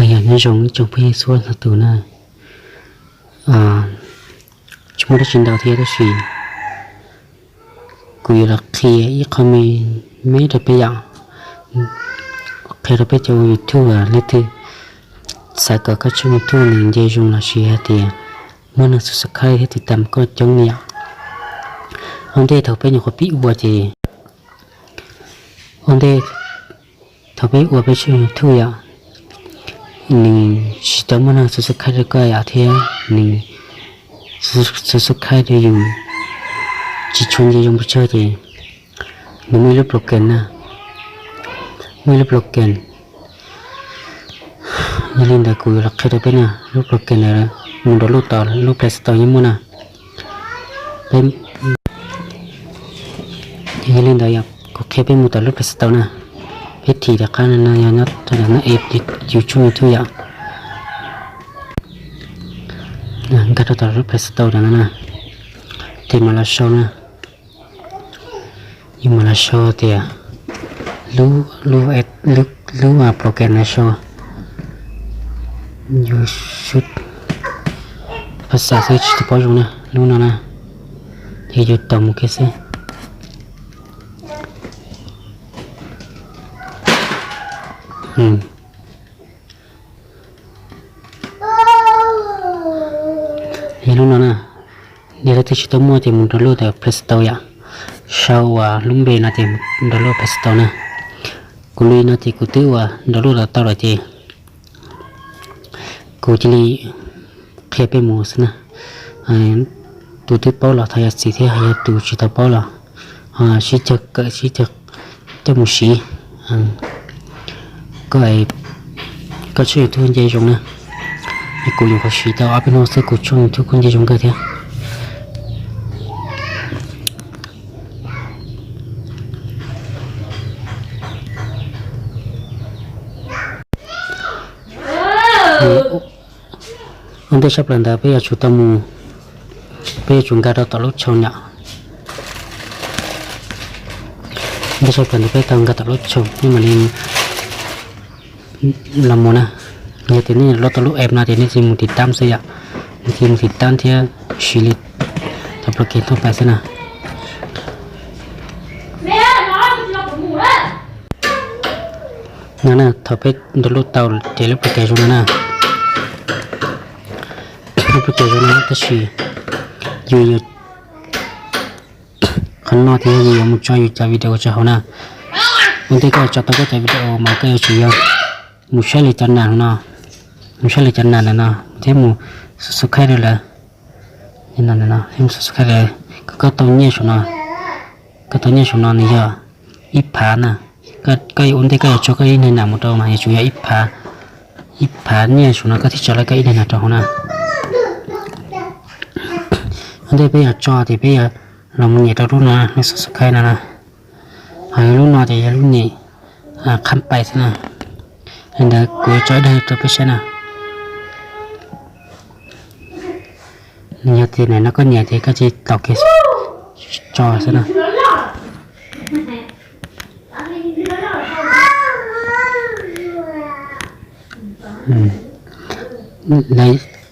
อย่างนี้trong phía xuân là từ này chúng ta chuyển đầu thì đó gì cùi là khi ấy không mấy được bây giờ khi đó bây giờ thu là lấy từ sai cả các chúng thu nên dây dùng là gì thìมื่อนั้นสุดท้ายที่ติดตามก็จงเนี่ยวันเดย์เขาไปอยู่กับพี่อัวจีวันเดย์เขาไปอัวไปช่วยทุกอย่างหนึ่งสิตมื่อนั้นสุดท้ายก็อยากเที่ยวหนึ่งสุดท้ายจะอยู่จีชวนจะยังไม่เชื่อจีหนึ่งไม่รู้โปรแกรมนะไม่รู้โปรแกรมยังเล่นแต่กูหลักแค่ได้ไปนะรู้โปรแกรมอะไรมึงโดนลูกต่อลูกเพลสต่อยังมั้งนะเป็นยังเล่นได้ยังก็แค่เป็นมึงต่อลูกเพลสต่อนะเพชรทีเด็กข้านั่นนะยังนัดตอนนั้นเอฟอยู่ช่วยทุกอย่างนะก็ต่อลูกเพลสต่อดังนั้นนะที่มาลาโชนะอยู่มาลาโชเดียรู้ว่าโปรแกรมนะโชอยู่ชุดภาษาที่จะพูดนะรู้นะที่จะตอบมุกเสเห็นรู้นะเดี๋ยวที่จะต้องมัวที่มุดรู้แต่เพลสโตyaชาวว่าลุงเบนะที่มุดรู้เพลสโตนะกูลุยนะที่กูตื้อว่าดรู้ละต่อเลยที่กูจะลีเคลียร์ไปหมดนะตัวที่เป้าหล่อทายสิที่หายตัวชิตาเป้าหล่อชิจักจมูกสีก็ช่วยทุกคนใจจงนะไอ้กูอยู่กับสีตาอาเป็นโอเซ่กูช่วยทุกคนใจจงก็เถอะอันเดชะปลันดาไปชุตามูไปจุงการต่อลุชเนี่ยอันเดชะปลันดาไปตังการต่อลุชนี่มันเองลำมูนะเนี่ยทีนี้รถต่อลุเอฟนะทีนี้จิมุติดตามเสียจิมุติดตามเทียชิลิทับโปรแกรมทั่วไปสินะนั่นน่ะถ้าไปดลุเตาเดี๋ยวโปรแกรมจุงนะโปรแกรมจุงนะก็ชีอยู่ข้างนอกที่อยู่มุจอยอยู่จากวิดีโอจะเขานะวันที่ก็จะต้องก็จากวิดีโอมาก็ช่วยมุชลิจันนันนะมุชลิจันนันนะที่มุสุขให้เลยละนี่นั่นนะที่มุสุขให้เลยก็ต้องเนี่ยชนะก็ต้องเนี่ยชนะนี่จ้ะอีผานะก็วันที่ก็จะก็อีนี่นะมุดออกมาช่วยอีผาเนี่ยชนะก็ที่จะแล้วก็อีนี่นะตัวนะอันนี้ไปจอที่ไปเรามันเนี่ยเรารู้นะไม่สุดใครนะหายรู้นะแต่ยังรู้นี่คำไปสินะอันนี้กูจอยได้ตัวไปใช่นะเนี่ยที่ไหนนักก็เนี่ยที่ก็จะตอกเกสจอสินะใน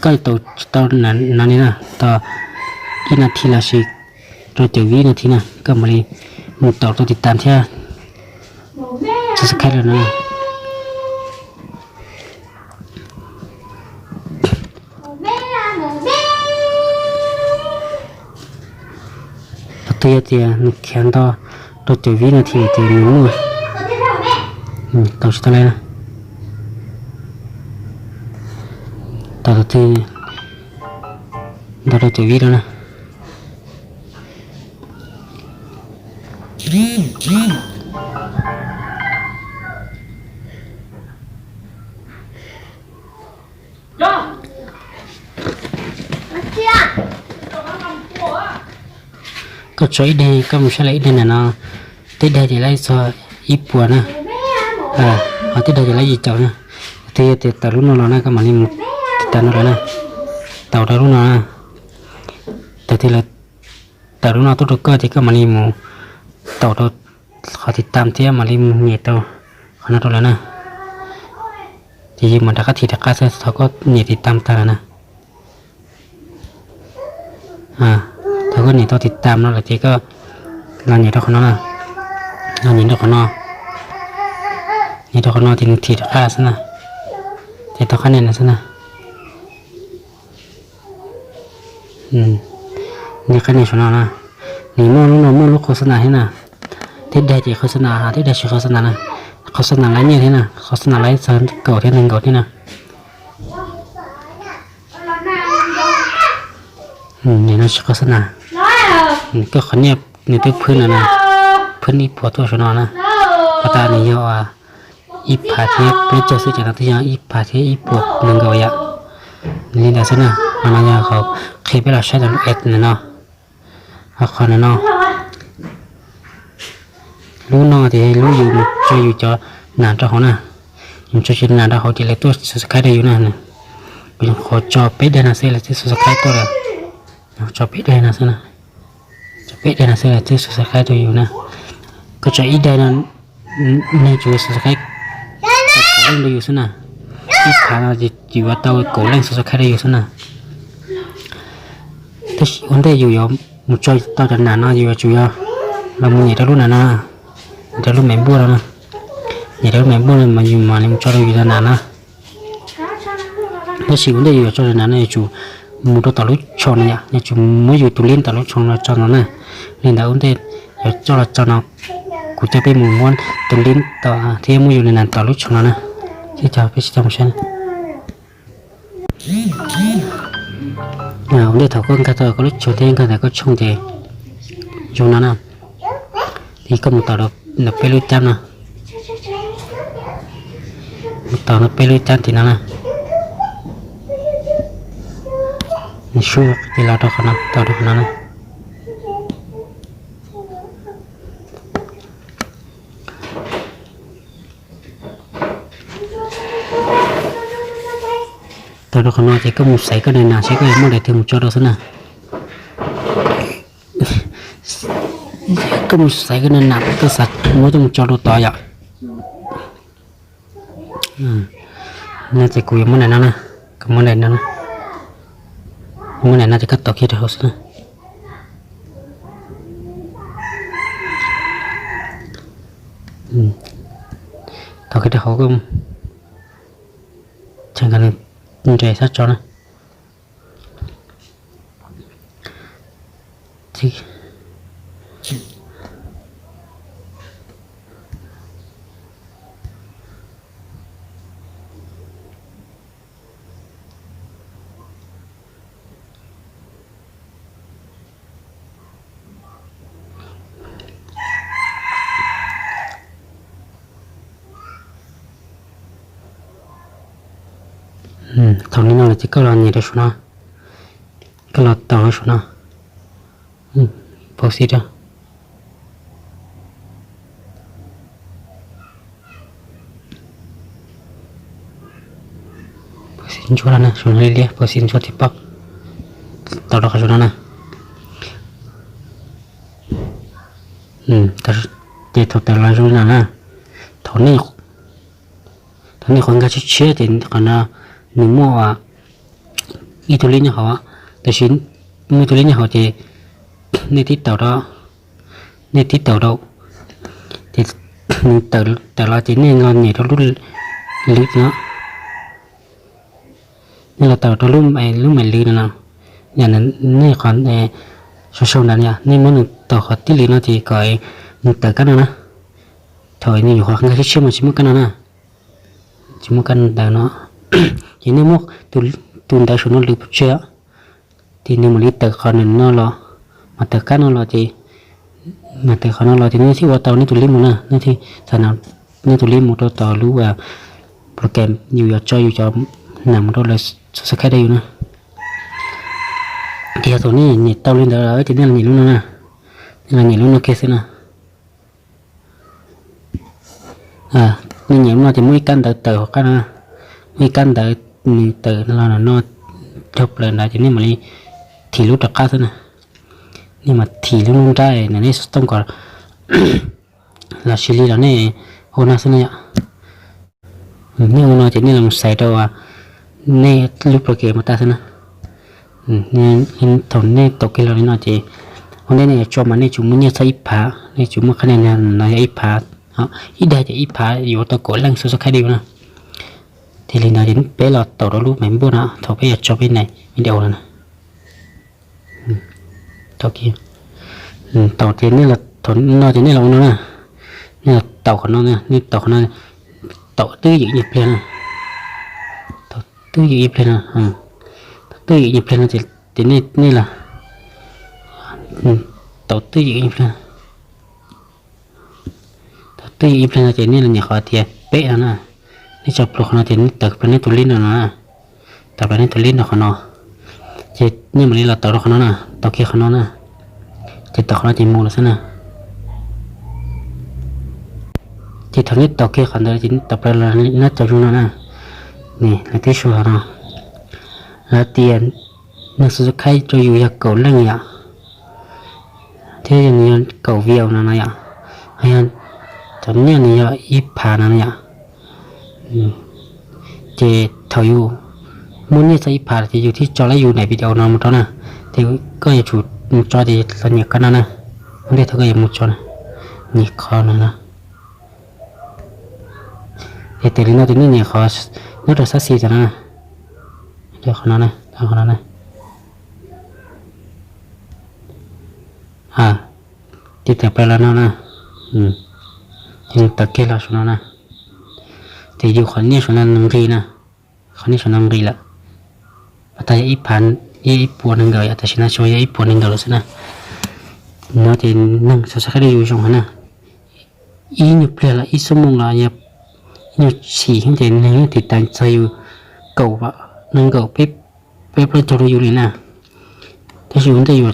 ก็ตัวนั้นนี่นะตัวอีนาทีละสิตัวเดียววินาทีนะก็มาเลยมุดต่อตัวติดตามเท่าจะสักแค่แล้วนะตัวเดียวนึกแข็งตัวเดียววินาทีตัวนู้นตัวชุดอะไรนะตัวที่ตัวเดียววิแล้วนะก็ช่วยได้ก็ไม่ใช่อะไรได้นะที่ได้จะไล่ซออีปัวนะเอาที่ได้จะไล่อีเจ้านะที่ตารุ่นเรานะก็มานี่ตาโน่นนะตารุ่นเรานะแต่ที่เราตารุ่นเราตัวก็ที่ก็มานี่มูต่อเขาติดตามที่มานี่มีตัวขนาดตัวแล้วนะท thì mà đã có thì đã có sẽ thọ có nhiệt thì tam ta nè thọ có nhiệt to thì tam nó là chỉ có là nhiệt đó của nó là nhiệt đó của nó nhiệt đó của nó thì đã có sẽ nè thì tao cái này là sẽ nè như cái này cho nó nè nếu mà lúc khó sinh thế nào thế đây chỉ khó sinh nào thế đây chỉ khó sinh nào nè khó sinh nào lấy như thế nào khó sinh nào lấy sơn cầu thế nào cầu thế nàoนี่น่าจะก็สนาก็ขอเนี่ยนี่ตัวพื้นนะพื้นนี่พอตัวชนนะปตานี่ยออีผาเทียบเป็นเจ้าสื่อจากที่ยังอีผาเทียอีปวกหนึ่งเกาะนี่แต่สนะมันน่าจะเขาเคยไปเราใช้ตอนเอ็ดเนาะเอาคนเนาะรู้เนาะที่รู้อยู่จะอยู่จอนานเจ้าเขานะยังจะนานเจ้าเขาที่เล็กตัวสุดท้ายได้อยู่นะเนี่ยเป็นขอจอเป็ดได้นะเสียเลยที่สุดท้ายตัวเลยcho biết đây là sao nào cho biết đây là sao là chưa sửa khai tôiอยู่นะก็จะอีได้นั้นในจุดสกัดก็เล่นได้อยู่สินะอีขาเราจะอยู่ว่าตัวก็เล่นสกัดได้อยู่สินะแต่วันที่อยู่มุจอยตัวจะนานนะอยู่จุยเราไม่ได้รู้นานนะได้รู้แม่บัวแล้วนะได้รู้แม่บัวเลยมาอยู่มาเนี่ยมุจอยเราอยู่นานนะแต่สิ่งวันที่อยู่จุดนานนะจุmột đôi tàu lúa tròn này nha chúng mới dùng tủ liên tàu lúa tròn là tròn nó nè nên đã ổn định cho là cho nó cụ cho bên mùa ngon tủ liên tàu thì mới dùng này là tàu lúa tròn nó nè xin chào quý vị xem nào để thảo con cá tàu có lúa tròn thì cái này có tròn thì dùng nó nè thì có một tàu là bên lúa chăn nè một tàu là bên lúa chăn thì nó nè Sure, di laut kanan, tahu kanan. Tahu kanan, jadi kamu saya kan nak, saya kan mau datang muncul sana. Kamu saya kan nak, tu saat mau tu muncul tu ya. Nanti kuih mana nana, kamu nana. Hôm nay nó chỉ cắt tóc kia thôi nữa. Tóc kia thôi cũng chẳng cần trẻ sát cho nó. Thì thằng này nó chỉ có là gì đó số nào cái là tàu số nào bao xí đó bao xí chỗ nào nè số này đi bao xí chỗ thì bắc tàu đó số nào nè tàu để tàu là số nào nè thằng này con cái chiếc thì còn là nếu mua ít tuổi lớn như họแต่ชิ้นมือตัวเล็กเนี่ยเขาจะในที่เต่าเราที่แต่เราจะเนี่ยงานเนี่ยเรารุ่นลึกเนาะนี่เราเต่าเรารุ่นใหม่ลึกนะอย่างนั้นนี่ก่อนชาวนั้นเนี่ยนี่มันเต่าเขาที่ลึกนะที่ก่อยนี่เต่ากันนะถอยนี่อยู่ข้างกันเชื่อมันชิมกันนะชิมกันแต่เนาะchỉ nên mua tuần đại số nó lướt chưa thì nếu mà đi từ con nó lo mà từ cá nó lo thì mà từ con nó lo thì nó chỉ qua tàu nó tụi lim một nè nó thì thằng nào nó tụi lim một đôi tàu lú và program nhiều cho nằm đó là số cái đây nữa thì tụi này nhiệt tàu lên đó thì nên là nhiệt luôn nè nên là nhiệt luôn nó kia xem nè nên nhiệt nó thì mới căn từ hoặc cái mấy căn từ nó chụp lên lại cho nên mà đi thì lúc đặt cá thế này nhưng mà thì lúc nung trái này nó tông còn là xử lý là này hôm nay thế này ạ นี่มันจะนี่เราใส่ตัวนี่รูปโปรแกรมมาตั้งนะนี่เห็นตอนนี้ตกกิโลนี่น่าจะวันนี้เนี่ยจอมันนี่จุ่มเนี่ยใส่ผ้านี่จุ่มคะแนนเนี่ยน่าจะผ้าอีได้จะผ้าอยู่ตัวก่อนแรงสุดสักแค่เดียวนะทีนี้น่าจะเป็นเราต่อรูปเหมือนบุญนะต่อไปจบไปไหนไม่เดียวแล้วนะต่อกี้ต่อทีนี้เราถอนน่าจะนี่เราเนาะนี่ต่อของน้องเนี่ยนี่ต่อของน้องต่อตื้ออย่างนี้เพลินต่อตื้ออย่างนี้เพลินตื้ออย่างนี้เพลินจะนี่ล่ะต่อตื้ออย่างนี้เพลินต่อตื้ออย่างนี้เพลินจะนี่ล่ะเนี่ยขอเทียเป๊ะนะนี่จับปลุกนะจะนี่ตักเป็นนี่ตัวลิ้นนะตักเป็นนี่ตัวลิ้นนะของน้องจะนี่มันนี่เราต่อของน้องนะต่อเกี่ยวของน้องนะจะต่อของน้องจะมูแล้วสินะที่ทางนี้ตอกเกี่ยวกันได้จริงแต่ประเด็นนี้น่าจะรู้นะนี่แล้วที่ชัวร์นะแล้วเตียนนักศึกษาจะอยู่อย่างเก่าเรื่องอย่างที่อย่างนี้เก่าเวียวนั่นอย่างให้ตอนนี้นี่อีพานั่นอย่างจะเท่าอยู่มุ่งนี่จะอีพาจะอยู่ที่จอแล้วอยู่ในวิดีโอนั้นหมดนะที่ก็จะจุดจอที่สัญญากันนะไม่ได้เท่ากับยังมุดจอนะนี่ข้อนั้นนะแต่เรื่องนี้เนี่ยเขาเนื้อสัตว์สีจะนะเดี๋ยวขนาดนั้นทำขนาดนั้นติดแต่ไปแล้วนะยังตะเกียบแล้วชนะแต่อยู่คนนี้ชนะนังรีนะคนนี้ชนะนังรีละแต่อีพันอีปวดนึงเดียวแต่ชนะช่วยอีปวดนึงเดียวสินะเนื้อที่นั่งสักแค่อยู่ช่องนั้นอีนี่เปลี่ยนละอีสมองละเนี่ยnhiều chỉ không thể nếu thì tại sao cầu vợ nâng cầu bếp bếp lên cho nóอยู่เลยนะถ้าอยู่ได้อยู่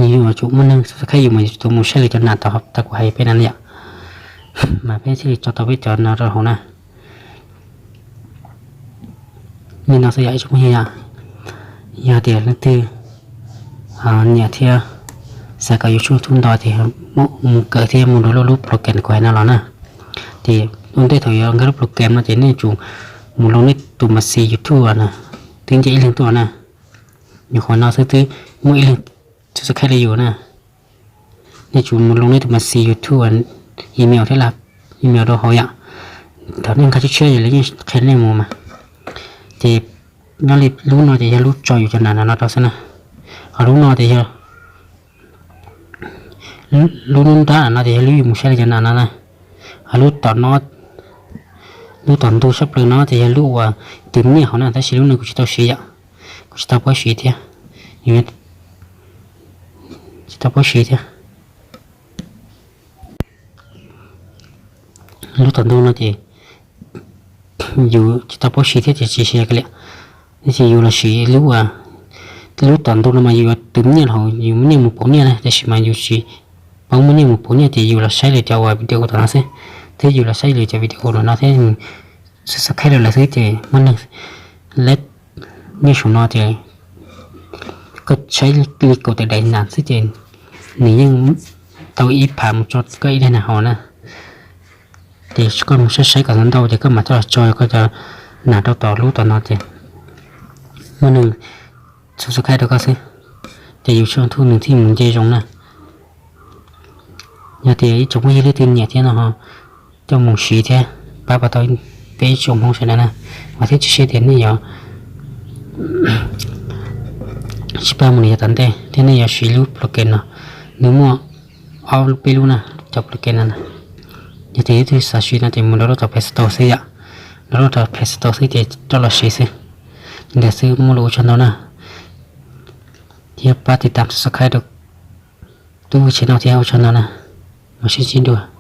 นี่ว่าจุมันนึงสักแค่อยู่มันตัวมุชเลยจนนานต่อครับตะกุยเป็นนั่นเนี่ยมาเป็นที่จอตัวไปจอนาเราหน้านี่น่าสยายจุมันยาเดียวนั่นคือเนี่ยที่สกัดอยู่ช่วงทุ่มดอที่มุกเกิดที่มุนรูปโปรแกรมกว่านั่นหรอนะที่ông thấy thời gian cái program nó chỉ nên chủ một lần này tụi mà xì YouTube à tiếng chỉ lên tuổi nè nhiều khoản nào thứ mỗi lần sẽ khai là nè nên chủ một lần này tụi mà xì YouTube email thế là email đó hỏi ạ thằng nên khai chơi lấy khai này mà thì nó lúc nào thì lúc choอยู่จนนานnó đâu xem nè lúc nào thì lúc đó nó thì lúc một xe cho nàn nè lúc tao nó lúc tao tu sắp lên nó thì lúc tìm nhiều họ nè, ta chỉ lúc này cũng chỉ tao xí ạ, cũng chỉ tao bỏ xí thế, nhưng chỉ tao bỏ xí thế, lúc tao tu nó thì dù chỉ tao bỏ xí thế thì chỉ xí cái lẹ, thì dù là xí lúc tao tu nó mà dù tìm nhiều họ dù muốn nhiều một bốn nhiều này, thì mà dù xí bằng muốn nhiều một bốn nhiều thì dù là saiเลยcho video của tao nó sẽ thế dù là sai lựa cho video của nó thế sẽ khai được là thế thì mình let như chúng nó thì có sai click của từ đây nản thế thì nhưng tao ít phàm một chút cái đây là họ nè thì con một sai cả lần đầu thì có mà cho có cho nản đâu tỏ lúc tao nó thì mình sẽ khai được cái gì thì dù cho thuนึ่งที่mình chơi giống nè nhà thì chúng mình lấy tiền nhẹ thế nào cho một xí thế bà tôi bé chồng không sẽ nè mà thế chỉ tiền này giờ chỉ ba mươi tấn thế này giờ xí lúc blockchain nè nếu mà ao lúc bé luôn nè cho blockchain nè như thế thì sao xí nè thì mình đó tập pesto xí ạ đó tập pesto xí thì cho là xí xí để xí mua lúa cho nó nè thì ba thì tạm sẽ khai được tu chỉ nào theo cho nó nè mà xí được